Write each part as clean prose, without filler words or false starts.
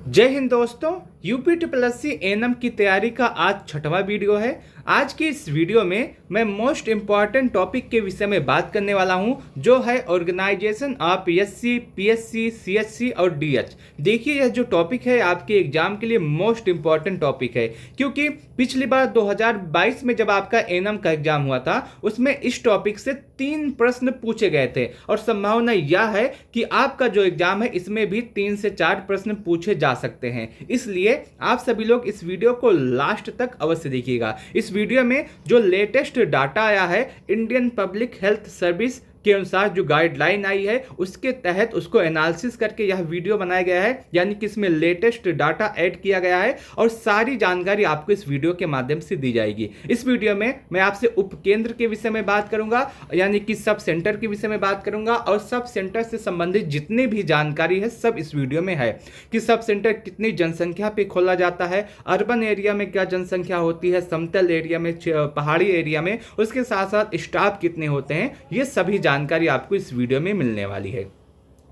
जय हिंद दोस्तों। UP triple S C ANM की तैयारी का आज 6वां वीडियो है। आज की इस वीडियो में मैं मोस्ट इम्पॉर्टेंट टॉपिक के विषय में बात करने वाला हूं, जो है organisation of SC, PSC, CSC और डीएच। देखिए, यह जो टॉपिक है आपके एग्जाम के लिए मोस्ट इम्पॉर्टेंट टॉपिक है, क्योंकि पिछली बार 2022 में जब आपका एएनएम का एग्जाम हुआ था उसमें इस टॉपिक से 3 प्रश्न पूछे गए थे और संभावना यह है कि आपका जो एग्जाम है इसमें भी 3 से 4 प्रश्न पूछे जा सकते हैं। इसलिए आप सभी लोग इस वीडियो को लास्ट तक अवश्य देखिएगा। इस वीडियो में जो लेटेस्ट डाटा आया है इंडियन पब्लिक हेल्थ सर्विस के अनुसार, जो गाइडलाइन आई है उसके तहत उसको एनालिसिस करके यह वीडियो बनाया गया है, यानी कि इसमें लेटेस्ट डाटा ऐड किया गया है और सारी जानकारी आपको इस वीडियो के माध्यम से दी जाएगी। इस वीडियो में मैं आपसे उपकेंद्र के विषय में बात करूंगा, यानी कि सब सेंटर के विषय में बात करूंगा और सब सेंटर से संबंधित जितनी भी जानकारी है सब इस वीडियो में है कि सब सेंटर कितनी जनसंख्या पे खोला जाता है, अर्बन एरिया में क्या जनसंख्या होती है, समतल एरिया में, पहाड़ी एरिया में, उसके साथ साथ स्टाफ कितने होते हैं, ये सभी जानकारी आपको इस वीडियो में मिलने वाली है।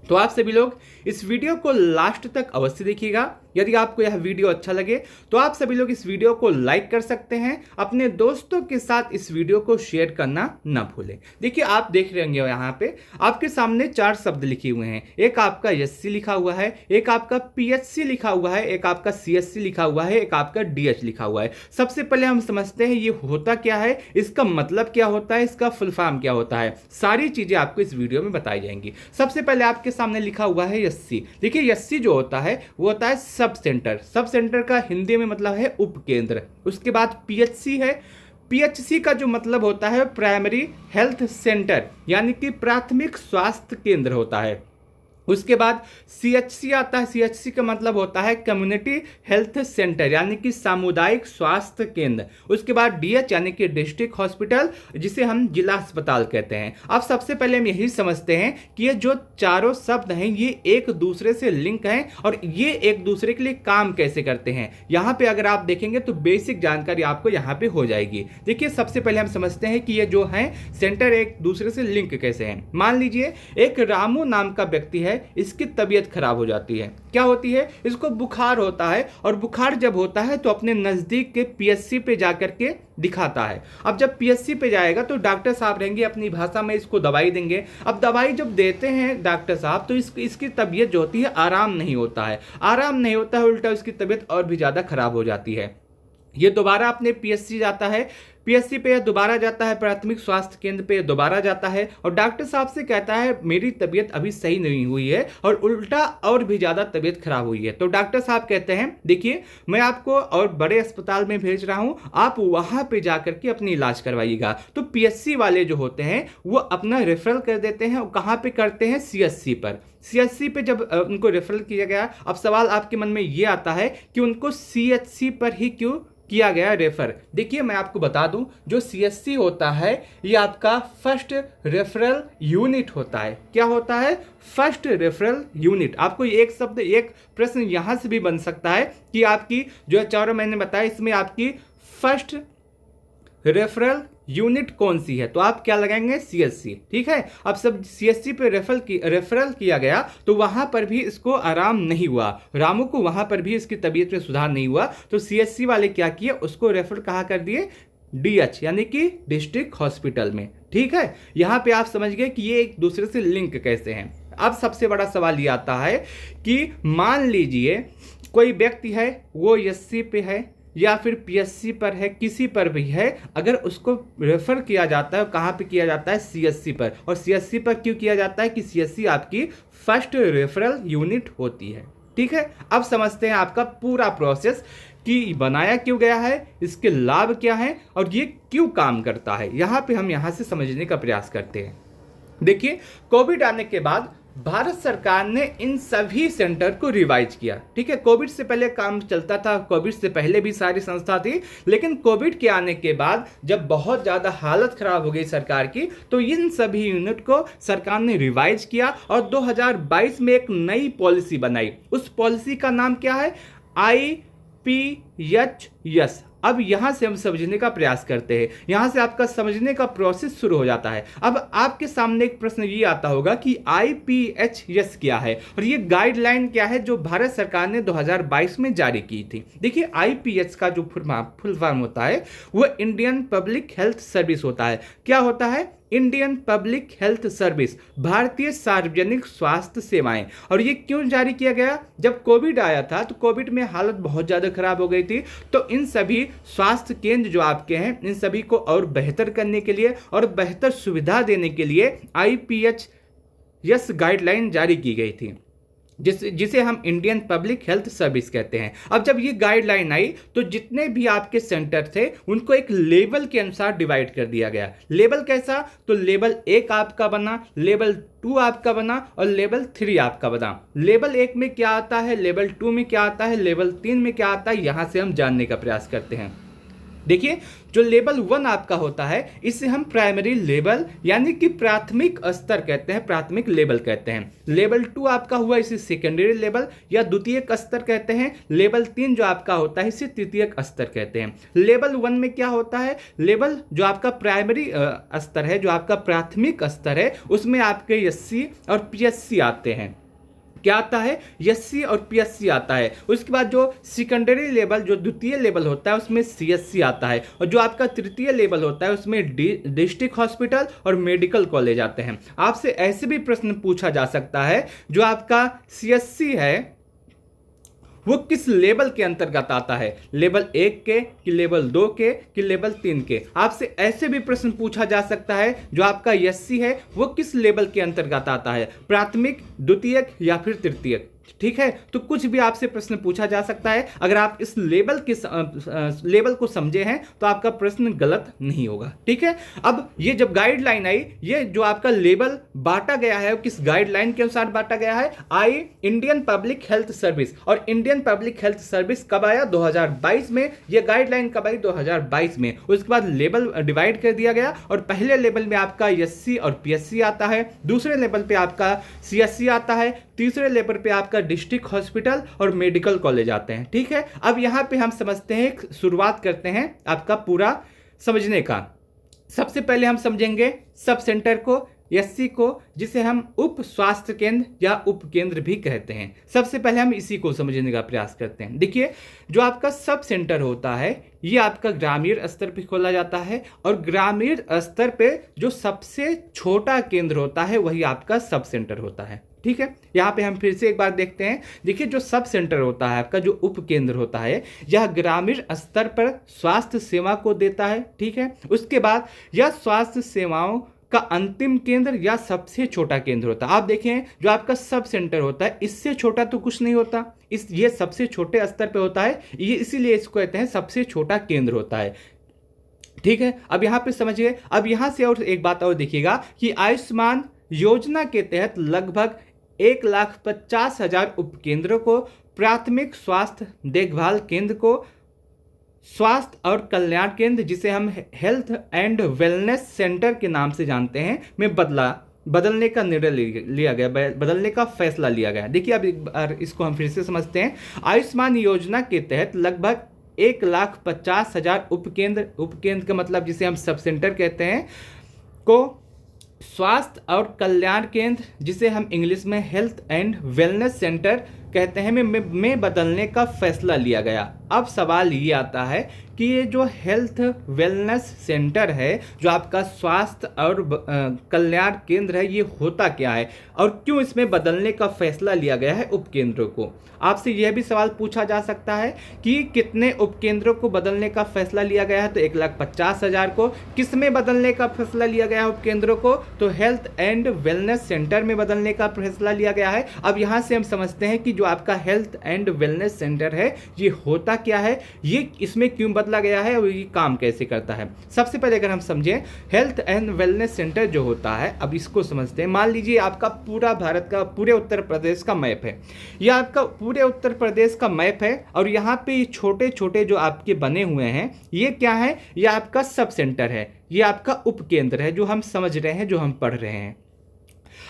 तो आप सभी लोग इस वीडियो को लास्ट तक अवश्य देखिएगा। यदि आपको यह वीडियो अच्छा लगे तो आप सभी लोग इस वीडियो को लाइक कर सकते हैं, अपने दोस्तों के साथ इस वीडियो को शेयर करना ना भूलें। देखिए, आप देख रहे होंगे यहाँ पे आपके सामने 4 शब्द लिखे हुए हैं। एक आपका एससी लिखा हुआ है, एक आपका पीएचसी लिखा हुआ है, एक आपका सीएससी लिखा हुआ है, एक आपका डीएच लिखा हुआ है। सबसे पहले हम समझते हैं ये होता क्या है, इसका मतलब क्या होता है, इसका फुल फॉर्म क्या होता है। सारी चीजें आपको इस वीडियो में बताई जाएंगी। सबसे पहले आपके सामने लिखा हुआ है एससी। देखिए, एससी जो होता है वो होता है सब सेंटर। सब सेंटर का हिंदी में मतलब है उपकेंद्र। उसके बाद पीएचसी है। पीएचसी का जो मतलब होता है प्राइमरी हेल्थ सेंटर, यानी कि प्राथमिक स्वास्थ्य केंद्र होता है। उसके बाद सीएचसी आता है। सीएचसी का मतलब होता है कम्युनिटी हेल्थ सेंटर, यानी कि सामुदायिक स्वास्थ्य केंद्र। उसके बाद डीएच यानी कि डिस्ट्रिक्ट हॉस्पिटल, जिसे हम जिला अस्पताल कहते हैं। अब सबसे पहले हम यही समझते हैं कि ये जो चारों शब्द हैं ये एक दूसरे से लिंक हैं और ये एक दूसरे के लिए काम कैसे करते हैं। यहाँ पे अगर आप देखेंगे तो बेसिक जानकारी आपको यहाँ पे हो जाएगी। देखिए, सबसे पहले हम समझते हैं कि ये जो है सेंटर एक दूसरे से लिंक कैसे हैं। मान लीजिए एक रामू नाम का व्यक्ति है, इसकी तबीयत खराब हो जाती है। क्या होती है, इसको बुखार होता है और बुखार जब होता है तो अपने नजदीक के पीएचसी पे जाकर के दिखाता है। अब जब पीएचसी पे जाएगा तो डॉक्टर साहब रहेंगे, अपनी भाषा में इसको दवाई देंगे। अब दवाई जब देते हैं डॉक्टर साहब तो इसकी तबीयत जो होती है आराम नहीं होता है। आराम नहीं होता है, उल्टा उसकी तबीयत और भी ज्यादा खराब हो जाती है। ये दोबारा अपने पीएचसी जाता है, पीएचसी पे दोबारा जाता है, प्राथमिक स्वास्थ्य केंद्र पे दोबारा जाता है और डॉक्टर साहब से कहता है मेरी तबीयत अभी सही नहीं हुई है और उल्टा और भी ज़्यादा तबीयत खराब हुई है। तो डॉक्टर साहब कहते हैं देखिए, मैं आपको और बड़े अस्पताल में भेज रहा हूँ, आप वहाँ पे जाकर के अपनी इलाज करवाइएगा। तो पीएचसी वाले जो होते हैं वो अपना रेफरल कर देते हैं और कहाँ पे करते हैं, सीएचसी पर। सीएचसी पे जब उनको रेफरल किया गया, अब सवाल आपके मन में ये आता है कि उनको सीएचसी पर ही क्यों किया गया रेफर। देखिए, मैं आपको बता दूं, जो सीएचसी होता है ये आपका फर्स्ट रेफरल यूनिट होता है। क्या होता है, फर्स्ट रेफरल यूनिट। आपको एक शब्द, एक प्रश्न यहां से भी बन सकता है कि आपकी जो 4 मैंने बताया इसमें आपकी फर्स्ट रेफरल यूनिट कौन सी है, तो आप क्या लगाएंगे, सीएचसी। ठीक है। अब सब सीएचसी पे रेफरल किया गया तो वहां पर भी इसको आराम नहीं हुआ, रामू को वहां पर भी इसकी तबीयत में सुधार नहीं हुआ। तो सीएचसी वाले क्या किए, उसको रेफर कहाँ कर दिए, डीएच यानी कि डिस्ट्रिक्ट हॉस्पिटल में। ठीक है। यहां पे आप समझ गए कि ये एक दूसरे से लिंक कैसे हैं। अब सबसे बड़ा सवाल ये आता है कि मान लीजिए कोई व्यक्ति है, वो एससी पे है या फिर पीएचसी पर है, किसी पर भी है, अगर उसको रेफर किया जाता है, कहाँ पे किया जाता है, सीएचसी पर। और सीएचसी पर क्यों किया जाता है कि सीएचसी आपकी फर्स्ट रेफरल यूनिट होती है। ठीक है। अब समझते हैं आपका पूरा प्रोसेस कि बनाया क्यों गया है, इसके लाभ क्या हैं और ये क्यों काम करता है। यहाँ पे हम यहाँ से समझने का प्रयास करते हैं। देखिए, कोविड आने के बाद भारत सरकार ने इन सभी सेंटर को रिवाइज किया। ठीक है। कोविड से पहले काम चलता था, कोविड से पहले भी सारी संस्था थी, लेकिन कोविड के आने के बाद जब बहुत ज़्यादा हालत खराब हो गई सरकार की, तो इन सभी यूनिट को सरकार ने रिवाइज किया और 2022 में एक नई पॉलिसी बनाई। उस पॉलिसी का नाम क्या है, IPHS, अब यहाँ से हम समझने का प्रयास करते हैं, यहाँ से आपका समझने का प्रोसेस शुरू हो जाता है। अब आपके सामने एक प्रश्न ये आता होगा कि IPHS क्या है और ये गाइडलाइन क्या है जो भारत सरकार ने 2022 में जारी की थी। देखिए IPH का जो फुल फॉर्म होता है वो इंडियन पब्लिक हेल्थ सर्विस होता है। क्या होता है? इंडियन पब्लिक हेल्थ सर्विस, भारतीय सार्वजनिक स्वास्थ्य सेवाएं। और ये क्यों जारी किया गया? जब कोविड आया था तो कोविड में हालत बहुत ज़्यादा खराब हो गई थी, तो इन सभी स्वास्थ्य केंद्र जो आपके हैं इन सभी को और बेहतर करने के लिए और बेहतर सुविधा देने के लिए IPHS गाइडलाइन जारी की गई थी, जिसे हम इंडियन पब्लिक हेल्थ सर्विस कहते हैं। अब जब ये गाइडलाइन आई तो जितने भी आपके सेंटर थे उनको एक लेवल के अनुसार डिवाइड कर दिया गया। लेवल कैसा? तो लेवल 1 आपका बना, लेवल 2 आपका बना और लेवल 3 आपका बना। लेवल 1 में क्या आता है, लेवल 2 में क्या आता है, लेवल 3 में क्या आता है, यहां से हम जानने का प्रयास करते हैं। देखिए जो लेवल 1 आपका होता है इसे हम प्राइमरी लेवल यानी कि प्राथमिक स्तर कहते हैं, प्राथमिक लेवल कहते हैं। लेवल 2 आपका हुआ इसे सेकेंडरी लेवल या द्वितीयक स्तर कहते हैं। लेवल 3 जो आपका होता है इसे तृतीयक स्तर कहते हैं। लेवल 1 में क्या होता है? लेवल जो आपका प्राइमरी स्तर है, जो आपका प्राथमिक स्तर है, उसमें आपके SC और PSC आते हैं। क्या आता है? SC और PSC आता है। उसके बाद जो सेकेंडरी लेवल जो द्वितीय लेवल होता है उसमें CSC आता है और जो आपका तृतीय लेवल होता है उसमें डिस्ट्रिक्ट हॉस्पिटल और मेडिकल कॉलेज आते हैं। आपसे ऐसे भी प्रश्न पूछा जा सकता है जो आपका CSC है वो किस लेवल के अंतर्गत आता है, लेवल 1 के कि लेवल 2 के कि लेवल 3 के। आपसे ऐसे भी प्रश्न पूछा जा सकता है जो आपका SC है वो किस लेवल के अंतर्गत आता है, प्राथमिक, द्वितीयक या फिर तृतीयक। ठीक है, तो कुछ भी आपसे प्रश्न पूछा जा सकता है। अगर आप इस लेवल को समझे हैं तो आपका प्रश्न गलत नहीं होगा। ठीक है, अब ये जब गाइडलाइन आई, ये जो आपका लेवल बांटा गया है किस गाइडलाइन के अनुसार बांटा गया है? Indian public health service. और इंडियन पब्लिक हेल्थ सर्विस कब आया? 2022 में। ये गाइडलाइन कब आई? 2022 में। उसके बाद लेवल डिवाइड कर दिया गया और पहले लेवल में आपका SC और PSC आता है, दूसरे लेवल पे आपका CSC आता है, तीसरे लेवल पे आपका डिस्ट्रिक्ट हॉस्पिटल और मेडिकल कॉलेज आते हैं। ठीक है, अब यहां पे हम समझते हैं, शुरुआत करते हैं आपका पूरा समझने का। सबसे पहले हम समझेंगे सब सेंटर को, SC को, जिसे हम उप स्वास्थ्य केंद्र या उप केंद्र भी कहते हैं। सबसे पहले हम इसी को समझने का प्रयास करते हैं। देखिए जो आपका सब सेंटर होता है ये आपका ग्रामीण स्तर पे खोला जाता है और ग्रामीण स्तर पे जो सबसे छोटा केंद्र होता है वही आपका सब सेंटर होता है। ठीक है, यहाँ पे हम फिर से एक बार देखते हैं। देखिए जो सब सेंटर होता है आपका, जो उप केंद्र होता है, यह ग्रामीण स्तर पर स्वास्थ्य सेवा को देता है। ठीक है, उसके बाद यह स्वास्थ्य सेवाओं का अंतिम केंद्र या सबसे छोटा केंद्र होता है। आप देखें जो आपका सब सेंटर होता है इससे छोटा तो कुछ नहीं होता, ये सबसे छोटे स्तर पे होता है, ये इसीलिए इसको कहते हैं सबसे छोटा केंद्र होता है। ठीक है, अब यहाँ पे समझिए। अब यहाँ से और एक बात और देखिएगा कि आयुष्मान योजना के तहत लगभग 1,50,000 उपकेंद्रों को, प्राथमिक स्वास्थ्य देखभाल केंद्र को, स्वास्थ्य और कल्याण केंद्र जिसे हम हेल्थ एंड वेलनेस सेंटर के नाम से जानते हैं, में बदलने का निर्णय लिया गया, बदलने का फैसला लिया गया। देखिए अब एक बार इसको हम फिर से समझते हैं। आयुष्मान योजना के तहत लगभग 1,50,000 उपकेंद्र का मतलब जिसे हम सब सेंटर कहते हैं को, स्वास्थ्य और कल्याण केंद्र जिसे हम इंग्लिश में हेल्थ एंड वेलनेस सेंटर कहते हैं में बदलने का फैसला लिया गया। अब सवाल ये आता है कि ये जो हेल्थ वेलनेस सेंटर है, जो आपका स्वास्थ्य और कल्याण केंद्र है, ये होता क्या है और क्यों इसमें बदलने का फैसला लिया गया है उपकेंद्रों को। आपसे यह भी सवाल पूछा जा सकता है कि कितने उपकेंद्रों को बदलने का फैसला लिया गया है, तो 1,50,000 को। किस में बदलने का फैसला लिया गया है उपकेंद्रों को? तो हेल्थ एंड वेलनेस सेंटर में बदलने का फैसला लिया गया है। अब यहाँ से हम समझते हैं कि जो आपका हेल्थ एंड वेलनेस सेंटर है ये होता क्या है, ये इसमें क्यों बदला गया है और ये काम कैसे करता है। सबसे पहले अगर हम समझें हेल्थ एंड वेलनेस सेंटर जो होता है, अब इसको समझते हैं। मान लीजिए आपका पूरा भारत का, पूरे उत्तर प्रदेश का मैप है, यह आपका पूरे उत्तर प्रदेश का मैप है और यहाँ पे छोटे छोटे जो आपके बने हुए हैं ये क्या है, ये आपका सब सेंटर है, ये आपका उपकेंद्र है जो हम समझ रहे हैं, जो हम पढ़ रहे हैं।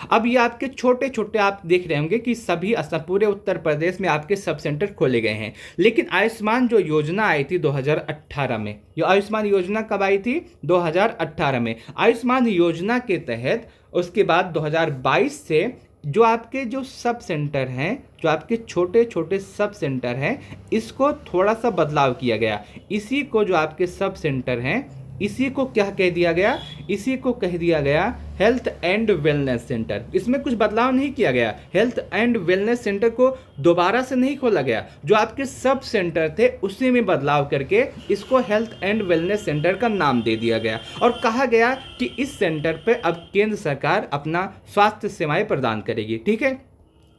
अब ये आपके छोटे छोटे आप देख रहे होंगे कि सभी पूरे उत्तर प्रदेश में आपके सब सेंटर खोले गए हैं। लेकिन आयुष्मान जो योजना आई थी 2018 में, ये आयुष्मान योजना कब आई थी? 2018 में। आयुष्मान योजना के तहत उसके बाद 2022 से जो आपके जो सब सेंटर हैं, जो आपके छोटे छोटे सब सेंटर हैं, इसको थोड़ा सा बदलाव किया गया। इसी को जो आपके सब सेंटर हैं, इसी को क्या कह दिया गया? इसी को कह दिया गया हेल्थ एंड वेलनेस सेंटर। इसमें कुछ बदलाव नहीं किया गया। हेल्थ एंड वेलनेस सेंटर को दोबारा से नहीं खोला गया, जो आपके सब सेंटर थे उसी में बदलाव करके इसको हेल्थ एंड वेलनेस सेंटर का नाम दे दिया गया और कहा गया कि इस सेंटर पर अब केंद्र सरकार अपना स्वास्थ्य सेवाएं प्रदान करेगी। ठीक है,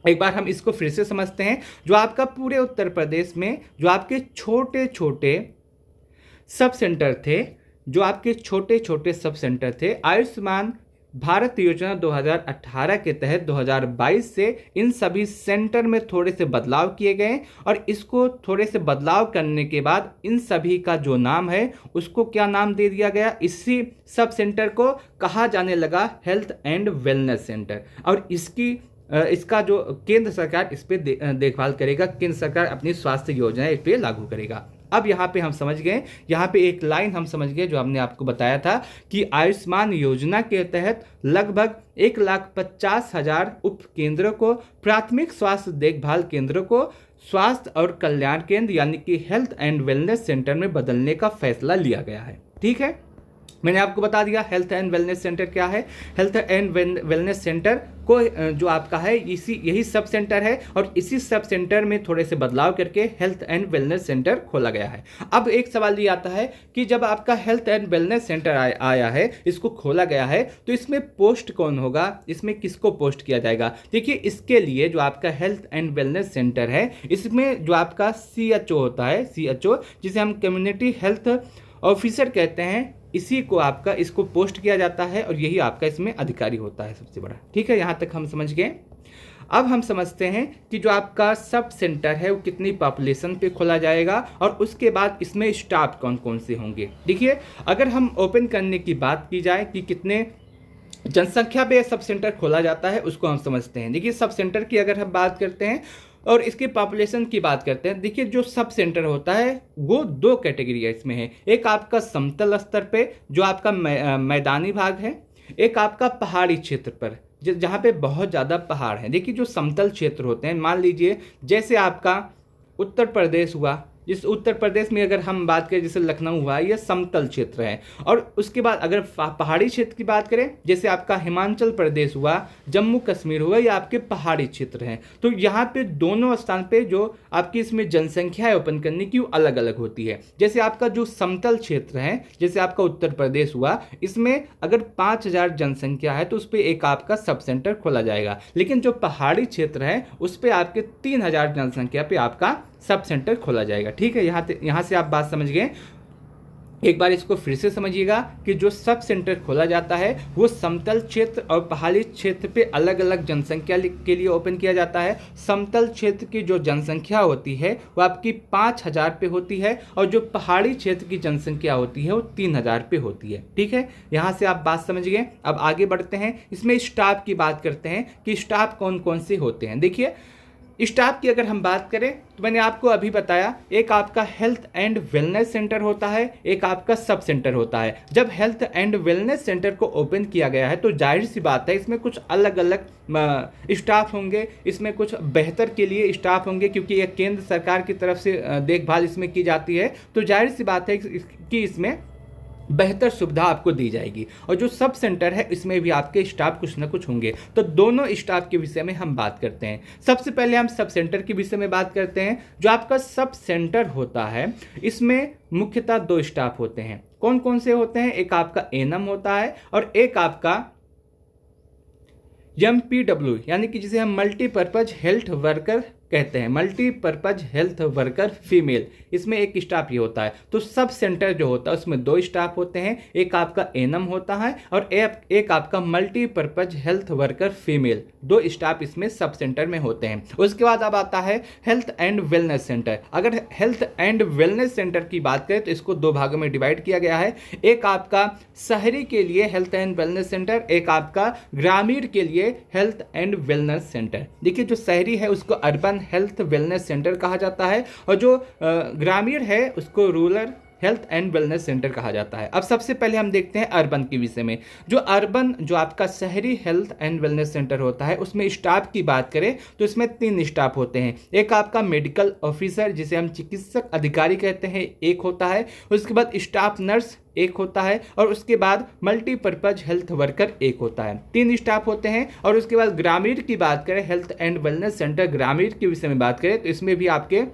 एक बार हम इसको फिर से समझते हैं। जो आपका पूरे उत्तर प्रदेश में जो आपके छोटे छोटे सब सेंटर थे, जो आपके छोटे छोटे सब सेंटर थे, आयुष्मान भारत योजना 2018 के तहत 2022 से इन सभी सेंटर में थोड़े से बदलाव किए गए और इसको थोड़े से बदलाव करने के बाद इन सभी का जो नाम है उसको क्या नाम दे दिया गया? इसी सब सेंटर को कहा जाने लगा हेल्थ एंड वेलनेस सेंटर। और इसका जो केंद्र सरकार इस पर देखभाल करेगा, केंद्र सरकार अपनी स्वास्थ्य योजना इस पर लागू करेगा। अब यहाँ पे हम समझ गए, यहाँ पे एक लाइन हम समझ गए जो हमने आपको बताया था कि आयुष्मान योजना के तहत लगभग 1,50,000 उप केंद्रों को प्राथमिक स्वास्थ्य देखभाल केंद्रों को स्वास्थ्य और कल्याण केंद्र यानी कि हेल्थ एंड वेलनेस सेंटर में बदलने का फैसला लिया गया है। ठीक है, मैंने आपको बता दिया हेल्थ एंड वेलनेस सेंटर क्या है। हेल्थ एंड वेलनेस सेंटर को जो आपका है यही सब सेंटर है और इसी सब सेंटर में थोड़े से बदलाव करके हेल्थ एंड वेलनेस सेंटर खोला गया है। अब एक सवाल ये आता है कि जब आपका हेल्थ एंड वेलनेस सेंटर आया है, इसको खोला गया है, तो इसमें पोस्ट कौन होगा? इसमें किसको पोस्ट किया जाएगा? देखिए, इसके लिए जो आपका हेल्थ एंड वेलनेस सेंटर है, इसमें जो आपका CHO होता है, CHO जिसे हम कम्युनिटी हेल्थ ऑफिसर कहते हैं, इसी को आपका इसको पोस्ट किया जाता है और यही आपका इसमें अधिकारी होता है सबसे बड़ा। ठीक है, यहाँ तक हम समझ गए। अब हम समझते हैं कि जो आपका सब सेंटर है वो कितनी पॉपुलेशन पे खोला जाएगा और उसके बाद इसमें स्टाफ कौन कौन से होंगे। देखिए, अगर हम ओपन करने की बात की जाए कि कितने जनसंख्या पे सब सेंटर खोला जाता है, उसको हम समझते हैं। देखिए, सब सेंटर की अगर हम बात करते हैं और इसके पॉपुलेशन की बात करते हैं, देखिए जो सब सेंटर होता है वो 2 कैटेगरी इसमें है। एक आपका समतल स्तर पे जो आपका मैदानी भाग है, एक आपका पहाड़ी क्षेत्र पर जहाँ पे बहुत ज़्यादा पहाड़ हैं। देखिए, जो समतल क्षेत्र होते हैं, मान लीजिए जैसे आपका उत्तर प्रदेश हुआ, जिस उत्तर प्रदेश में अगर हम बात करें जैसे लखनऊ हुआ, यह समतल क्षेत्र है। और उसके बाद अगर पहाड़ी क्षेत्र की बात करें, जैसे आपका हिमाचल प्रदेश हुआ, जम्मू कश्मीर हुआ, ये आपके पहाड़ी क्षेत्र हैं। तो यहाँ पे दोनों स्थान पे जो आपकी इसमें जनसंख्या है ओपन करने की वो अलग अलग होती है। जैसे आपका जो समतल क्षेत्र है, जैसे आपका उत्तर प्रदेश हुआ, इसमें अगर 5,000 जनसंख्या है तो उस पर एक आपका सब सेंटर खोला जाएगा। लेकिन जो पहाड़ी क्षेत्र है उस पर आपके 3,000 जनसंख्या पे आपका सब सेंटर खोला जाएगा। ठीक है, यहाँ से आप बात समझ गए। एक बार इसको फिर से समझिएगा कि जो सब सेंटर खोला जाता है वो समतल क्षेत्र और पहाड़ी क्षेत्र पे अलग अलग जनसंख्या के लिए ओपन किया जाता है। समतल क्षेत्र की जो जनसंख्या होती है वो आपकी 5,000 पे होती है और जो पहाड़ी क्षेत्र की जनसंख्या होती है वो 3,000 पे होती है। ठीक है, यहाँ से आप बात समझ गए। अब आगे बढ़ते हैं, इसमें स्टाफ की बात करते हैं कि स्टाफ कौन कौन से होते हैं। देखिए, स्टाफ की अगर हम बात करें तो मैंने आपको अभी बताया, एक आपका हेल्थ एंड वेलनेस सेंटर होता है, एक आपका सब सेंटर होता है। जब हेल्थ एंड वेलनेस सेंटर को ओपन किया गया है तो जाहिर सी बात है इसमें कुछ अलग अलग स्टाफ होंगे, इसमें कुछ बेहतर के लिए स्टाफ होंगे क्योंकि यह केंद्र सरकार की तरफ से देखभाल इसमें की जाती है। तो जाहिर सी बात है कि इसमें बेहतर सुविधा आपको दी जाएगी। और जो सब सेंटर है इसमें भी आपके स्टाफ कुछ ना कुछ होंगे। तो दोनों स्टाफ के विषय में हम बात करते हैं। सबसे पहले हम सब सेंटर के विषय में बात करते हैं। जो आपका सब सेंटर होता है इसमें मुख्यतः 2 स्टाफ होते हैं। कौन कौन से होते हैं? एक आपका एएनएम होता है और एक आपका MPW यानी कि जिसे हम मल्टीपर्पज हेल्थ वर्कर कहते हैं, मल्टीपर्पज हेल्थ वर्कर फीमेल, इसमें एक स्टाफ ये होता है। तो सब सेंटर जो होता है उसमें 2 स्टाफ होते हैं, एक आपका एनएम होता है और एक आपका multipurpose health worker female, 2 staff इसमें सब सेंटर में होते हैं। उसके बाद अब आता है हेल्थ एंड वेलनेस सेंटर। अगर हेल्थ एंड वेलनेस सेंटर की बात करें तो इसको 2 भागों में डिवाइड किया गया है, एक आपका शहरी के लिए हेल्थ एंड वेलनेस सेंटर, एक आपका ग्रामीण के लिए हेल्थ एंड वेलनेस सेंटर। देखिए जो शहरी है उसको अर्बन हेल्थ वेलनेस सेंटर कहा जाता है और जो ग्रामीण है उसको rural health and wellness centre कहा जाता है। अब सबसे पहले हम देखते हैं अर्बन के विषय में। जो अर्बन जो आपका शहरी हेल्थ एंड वेलनेस सेंटर होता है उसमें स्टाफ की बात करें तो इसमें 3 स्टाफ होते हैं, एक आपका मेडिकल ऑफिसर जिसे हम चिकित्सक अधिकारी कहते हैं एक होता है, उसके बाद स्टाफ नर्स एक होता है और उसके बाद मल्टीपर्पज हेल्थ वर्कर एक होता है। 3 स्टाफ होते हैं। और उसके बाद ग्रामीण की बात करें, हेल्थ एंड वेलनेस सेंटर ग्रामीण के विषय में बात करें तो इसमें भी आपके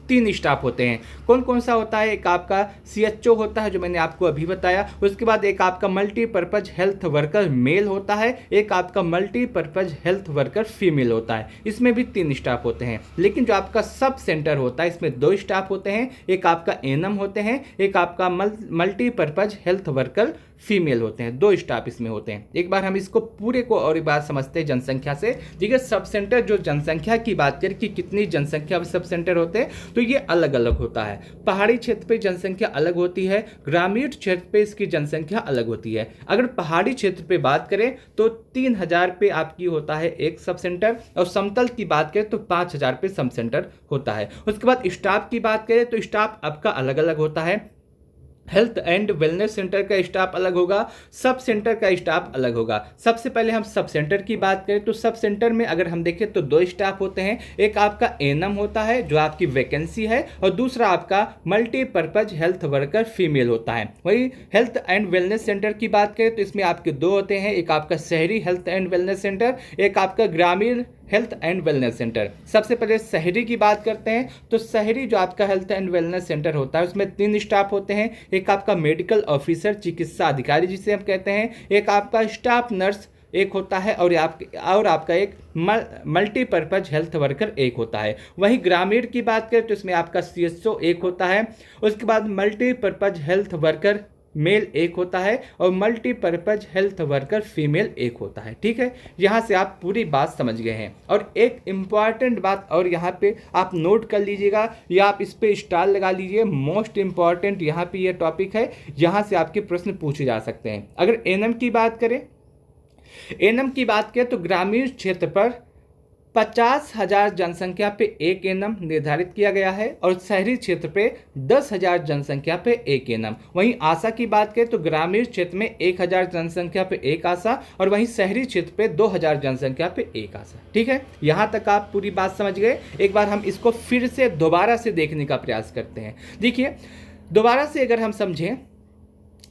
3 स्टाफ होते हैं। कौन कौन सा होता है, एक आपका सीएचओ होता है जो मैंने आपको अभी बताया, उसके बाद एक आपका मल्टीपर्पज हेल्थ वर्कर मेल होता है, एक आपका मल्टीपर्पज हेल्थ वर्कर फीमेल होता है। इसमें भी 3 स्टाफ होते हैं। लेकिन जो आपका सब सेंटर होता है इसमें 2 स्टाफ होते हैं, एक आपका एनएम होते हैं, एक आपका मल्टीपर्पज हेल्थ वर्कर फीमेल होते हैं, 2 स्टाफ इसमें होते हैं। एक बार हम इसको पूरे को और एक बार समझते हैं जनसंख्या से। ठीक है, सब सेंटर जो जनसंख्या की बात करें कि कितनी जनसंख्या सब सेंटर होते हैं तो ये अलग अलग होता है। पहाड़ी क्षेत्र पे जनसंख्या अलग होती है, ग्रामीण क्षेत्र पे इसकी जनसंख्या अलग होती है। अगर पहाड़ी क्षेत्र पे बात करें तो 3000 पे आपकी होता है एक सब सेंटर और समतल की बात करें तो 5000 पे सब सेंटर होता है। उसके बाद स्टाफ की बात करें तो स्टाफ आपका अलग अलग होता है। हेल्थ एंड वेलनेस सेंटर का स्टाफ अलग होगा, सब सेंटर का स्टाफ अलग होगा। सबसे पहले हम सब सेंटर की बात करें तो सब सेंटर में अगर हम देखें तो 2 स्टाफ होते हैं, एक आपका एनएम होता है जो आपकी वैकेंसी है और दूसरा आपका मल्टीपर्पज हेल्थ वर्कर फीमेल होता है। वही हेल्थ एंड वेलनेस सेंटर की बात करें तो इसमें आपके 2 होते हैं, एक आपका शहरी हेल्थ एंड वेलनेस सेंटर, एक आपका ग्रामीण हेल्थ एंड वेलनेस सेंटर। सबसे पहले शहरी की बात करते हैं तो शहरी जो आपका हेल्थ एंड वेलनेस सेंटर होता है उसमें 3 स्टाफ होते हैं, एक आपका मेडिकल ऑफिसर चिकित्सा अधिकारी जिसे हम कहते हैं, एक आपका स्टाफ नर्स एक होता है और आपका एक मल्टीपर्पज हेल्थ वर्कर एक होता है। वहीं ग्रामीण की बात करें तो इसमें आपका सीएचओ एक होता है, उसके बाद मल्टीपर्पज हेल्थ वर्कर मेल एक होता है और मल्टीपर्पज हेल्थ वर्कर फीमेल एक होता है। ठीक है, यहाँ से आप पूरी बात समझ गए हैं। और एक इम्पॉर्टेंट बात और यहाँ पे आप नोट कर लीजिएगा या आप इस पे स्टार लगा लीजिए, मोस्ट इम्पॉर्टेंट यहाँ पे ये टॉपिक है, यहाँ से आपके प्रश्न पूछे जा सकते हैं। अगर एनएम की बात करें, एनएम की बात करें तो ग्रामीण क्षेत्र पर 50,000 जनसंख्या पे एक एनएम निर्धारित किया गया है और शहरी क्षेत्र पे 10,000 जनसंख्या पे एक एनएम। वहीं आशा की बात करें तो ग्रामीण क्षेत्र में 1,000 जनसंख्या पे एक आशा और वहीं शहरी क्षेत्र पे 2,000 जनसंख्या पे एक आशा। ठीक है, यहाँ तक आप पूरी बात समझ गए। एक बार हम इसको फिर से दोबारा से देखने का प्रयास करते हैं। देखिए दोबारा से अगर हम समझें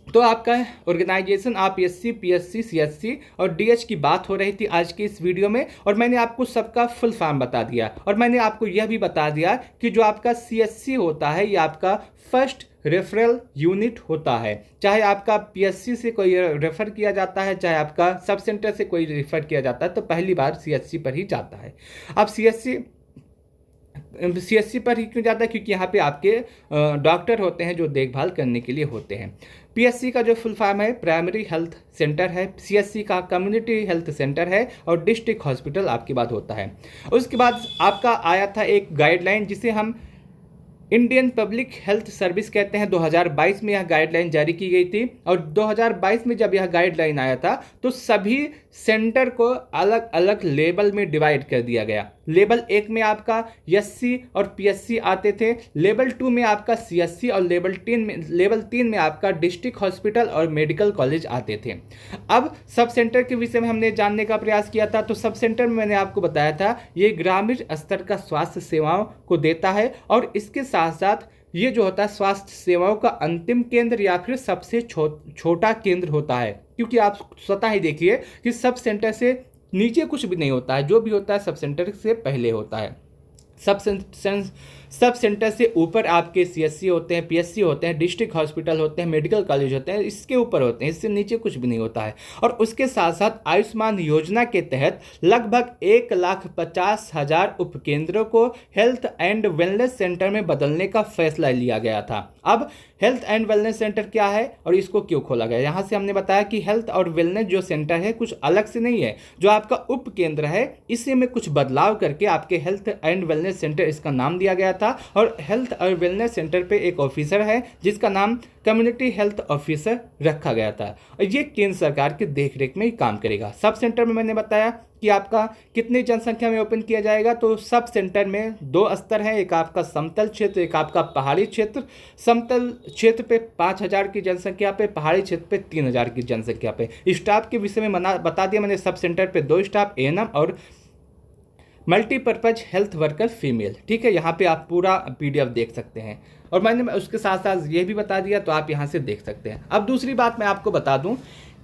तो आपका ऑर्गेनाइजेशन आप एससी पीएससी सीएससी और डीएच की बात हो रही थी आज की इस वीडियो में और मैंने आपको सबका फुल फॉर्म बता दिया और मैंने आपको यह भी बता दिया कि जो आपका सीएससी होता है ये आपका फर्स्ट रेफरल यूनिट होता है। चाहे आपका पीएससी से कोई रेफर किया जाता है, चाहे आपका सब सेंटर से कोई रेफर किया जाता है तो पहली बार सीएससी पर ही जाता है। अब सीएससी पर ही क्यों जाता है? क्योंकि यहाँ पे आपके डॉक्टर होते हैं जो देखभाल करने के लिए होते हैं। पीएससी का जो फुल फॉर्म है प्राइमरी हेल्थ सेंटर है, सीएससी का कम्युनिटी हेल्थ सेंटर है और डिस्ट्रिक्ट हॉस्पिटल आपकी बात होता है। उसके बाद आपका आया था एक गाइडलाइन जिसे हम इंडियन पब्लिक हेल्थ सर्विस कहते हैं। 2022 में यह गाइडलाइन जारी की गई थी और 2022 में जब यह गाइडलाइन आया था तो सभी सेंटर को अलग अलग लेवल में डिवाइड कर दिया गया। लेवल 1 में आपका एससी और पीएससी आते थे, लेवल 2 में आपका सीएससी और लेवल 3 में आपका डिस्ट्रिक्ट हॉस्पिटल और मेडिकल कॉलेज आते थे। अब सब सेंटर के विषय में हमने जानने का प्रयास किया था तो सब सेंटर में मैंने आपको बताया था ये ग्रामीण स्तर का स्वास्थ्य सेवाओं को देता है और इसके साथ साथ ये जो होता है स्वास्थ्य सेवाओं का अंतिम केंद्र या फिर सबसे छोटा केंद्र होता है। क्योंकि आप स्वतः ही देखिए कि सब सेंटर से नीचे कुछ भी नहीं होता है, जो भी होता है सब सेंटर से पहले होता है। सब सेंटर से ऊपर आपके सीएससी होते हैं, पीएससी होते हैं, डिस्ट्रिक्ट हॉस्पिटल होते हैं, मेडिकल कॉलेज होते हैं, इसके ऊपर होते हैं, इससे नीचे कुछ भी नहीं होता है। और उसके साथ साथ आयुष्मान योजना के तहत लगभग 1,50,000 उपकेंद्रों को हेल्थ एंड वेलनेस सेंटर में बदलने का फैसला लिया गया था। अब हेल्थ एंड वेलनेस सेंटर क्या है और इसको क्यों खोला गया, यहाँ से हमने बताया कि हेल्थ और वेलनेस जो सेंटर है कुछ अलग से नहीं है, जो आपका उपकेंद्र है इसी में कुछ बदलाव करके आपके हेल्थ एंड वेलनेस सेंटर इसका नाम दिया गया था। और हेल्थ और वेलनेस सेंटर पे एक ऑफिसर है जिसका नाम कम्युनिटी हेल्थ ऑफिसर रखा गया था और ये केंद्र सरकार की देखरेख में ही काम करेगा। सब सेंटर में मैंने बताया कि आपका कितनी जनसंख्या में ओपन किया जाएगा, तो सब सेंटर में 2 स्तर हैं, एक आपका समतल क्षेत्र, एक आपका पहाड़ी क्षेत्र। समतल क्षेत्र पे 5,000 की जनसंख्या पे, पहाड़ी क्षेत्र पे 3,000 की जनसंख्या पे। स्टाफ के विषय में बता दिया मैंने, सब सेंटर पे 2 स्टाफ, एएनएम और मल्टीपर्पज हेल्थ वर्कर फीमेल। ठीक है, यहाँ पे आप पूरा पीडीएफ देख सकते हैं और मैंने उसके साथ साथ ये भी बता दिया, तो आप यहाँ से देख सकते हैं। अब दूसरी बात मैं आपको बता दूं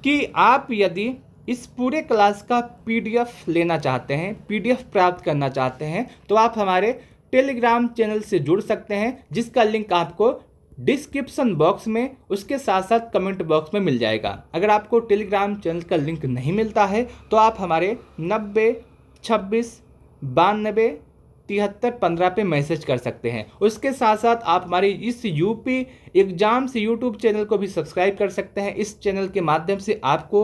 कि आप यदि इस पूरे क्लास का पीडीएफ लेना चाहते हैं, पीडीएफ प्राप्त करना चाहते हैं, तो आप हमारे टेलीग्राम चैनल से जुड़ सकते हैं, जिसका लिंक आपको डिस्क्रिप्शन बॉक्स में, उसके साथ साथ कमेंट बॉक्स में मिल जाएगा। अगर आपको टेलीग्राम चैनल का लिंक नहीं मिलता है तो आप हमारे 90 26 92 73 15 पे मैसेज कर सकते हैं। उसके साथ साथ आप हमारी इस यूपी एग्जाम्स यूट्यूब चैनल को भी सब्सक्राइब कर सकते हैं। इस चैनल के माध्यम से आपको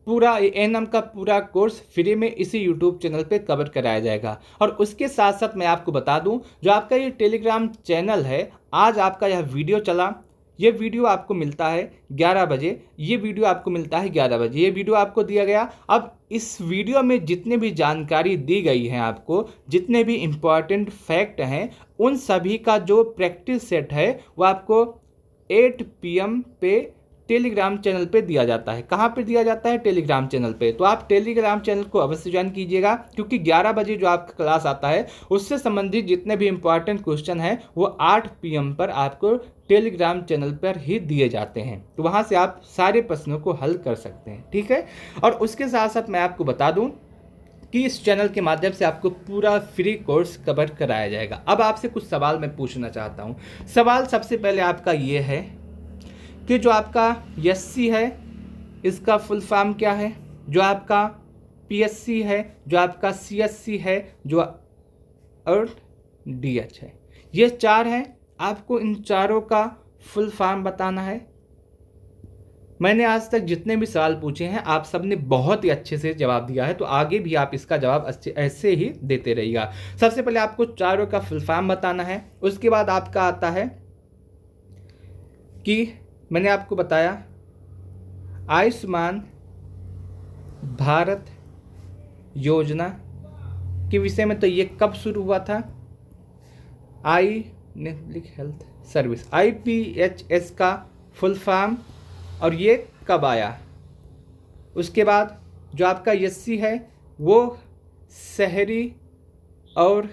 पूरा एएनएम का पूरा कोर्स फ्री में इसी यूट्यूब चैनल पे कवर कराया जाएगा। और उसके साथ साथ मैं आपको बता दूं, जो आपका ये टेलीग्राम चैनल है, आज आपका यह वीडियो चला, ये वीडियो आपको मिलता है 11 बजे, ये वीडियो आपको मिलता है 11 बजे, ये वीडियो आपको दिया गया। अब इस वीडियो में जितने भी जानकारी दी गई है आपको, जितने भी इम्पॉर्टेंट फैक्ट हैं, उन सभी का जो प्रैक्टिस सेट है वो आपको 8 PM पे टेलीग्राम चैनल पे दिया जाता है। कहाँ पे दिया जाता है? टेलीग्राम चैनल पे। तो आप टेलीग्राम चैनल को अवश्य ज्वाइन कीजिएगा, क्योंकि 11 बजे जो आपका क्लास आता है उससे संबंधित जितने भी इंपॉर्टेंट क्वेश्चन हैं वो 8 PM पर आपको टेलीग्राम चैनल पर ही दिए जाते हैं। तो वहाँ से आप सारे प्रश्नों को हल कर सकते हैं। ठीक है, और उसके साथ साथ मैं आपको बता दूँ कि इस चैनल के माध्यम से आपको पूरा फ्री कोर्स कवर कराया जाएगा। अब आपसे कुछ सवाल मैं पूछना चाहता हूँ। सवाल सबसे पहले आपका ये है कि जो आपका एससी है इसका फुल फॉर्म क्या है, जो आपका पीएससी है, जो आपका सीएससी है, जो और डीएच है, ये 4 हैं। आपको इन चारों का फुल फॉर्म बताना है। मैंने आज तक जितने भी सवाल पूछे हैं आप सब ने बहुत ही अच्छे से जवाब दिया है, तो आगे भी आप इसका जवाब ऐसे ही देते रहिएगा। सबसे पहले आपको चारों का फुल फॉर्म बताना है। उसके बाद आपका आता है कि मैंने आपको बताया आयुष्मान भारत योजना के विषय में, तो ये कब शुरू हुआ था? हेल्थ सर्विस, IPHS का फुल फॉर्म, और ये कब आया? उसके बाद जो आपका एससी है वो शहरी और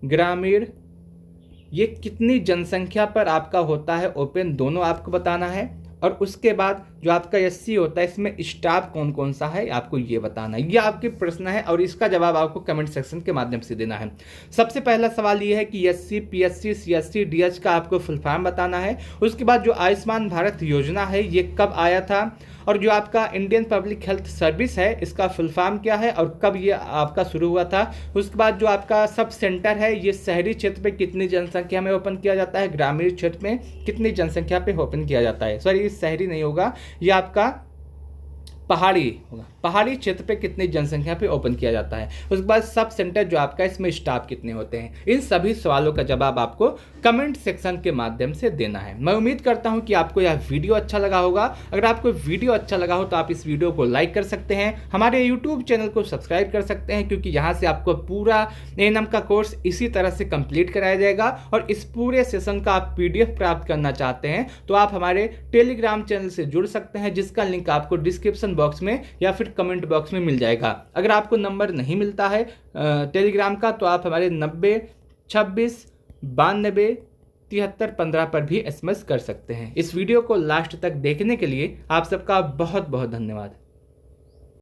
ग्रामीण, ये कितनी जनसंख्या पर आपका होता है ओपन, दोनों आपको बताना है। और उसके बाद जो आपका एससी होता है इसमें स्टाफ कौन कौन सा है आपको ये बताना है। ये आपके प्रश्न है और इसका जवाब आपको कमेंट सेक्शन के माध्यम से देना है। सबसे पहला सवाल ये है कि एससी, पीएससी, सीएससी, डीएच का आपको फुल फॉर्म बताना है। उसके बाद जो आयुष्मान भारत योजना है ये कब आया था, और जो आपका इंडियन पब्लिक हेल्थ सर्विस है इसका फुल फॉर्म क्या है और कब ये आपका शुरू हुआ था। उसके बाद जो आपका सब सेंटर है ये शहरी क्षेत्र पे कितनी जनसंख्या में ओपन किया जाता है, ग्रामीण क्षेत्र में कितनी जनसंख्या पे ओपन किया जाता है। सॉरी, ये शहरी नहीं होगा, ये आपका पहाड़ी होगा, पहाड़ी क्षेत्र पे कितनी जनसंख्या पे ओपन किया जाता है। उसके बाद सब सेंटर जो आपका इसमें स्टाफ कितने होते हैं। इन सभी सवालों का जवाब आपको कमेंट सेक्शन के माध्यम से देना है। मैं उम्मीद करता हूं कि आपको यह वीडियो अच्छा लगा होगा। अगर आपको वीडियो अच्छा लगा हो तो आप इस वीडियो को लाइक कर सकते हैं, हमारे यूट्यूब चैनल को सब्सक्राइब कर सकते हैं, क्योंकि यहाँ से आपको पूरा एएनएम का कोर्स इसी तरह से कंप्लीट कराया जाएगा। और इस पूरे सेशन का आप PDF प्राप्त करना चाहते हैं तो आप हमारे टेलीग्राम चैनल से जुड़ सकते हैं, जिसका लिंक आपको डिस्क्रिप्शन बॉक्स में या फिर कमेंट बॉक्स में मिल जाएगा। अगर आपको नंबर नहीं मिलता है टेलीग्राम का तो आप हमारे 90 26 92 73 15 पर भी SMS कर सकते हैं। इस वीडियो को लास्ट तक देखने के लिए आप सबका बहुत बहुत धन्यवाद।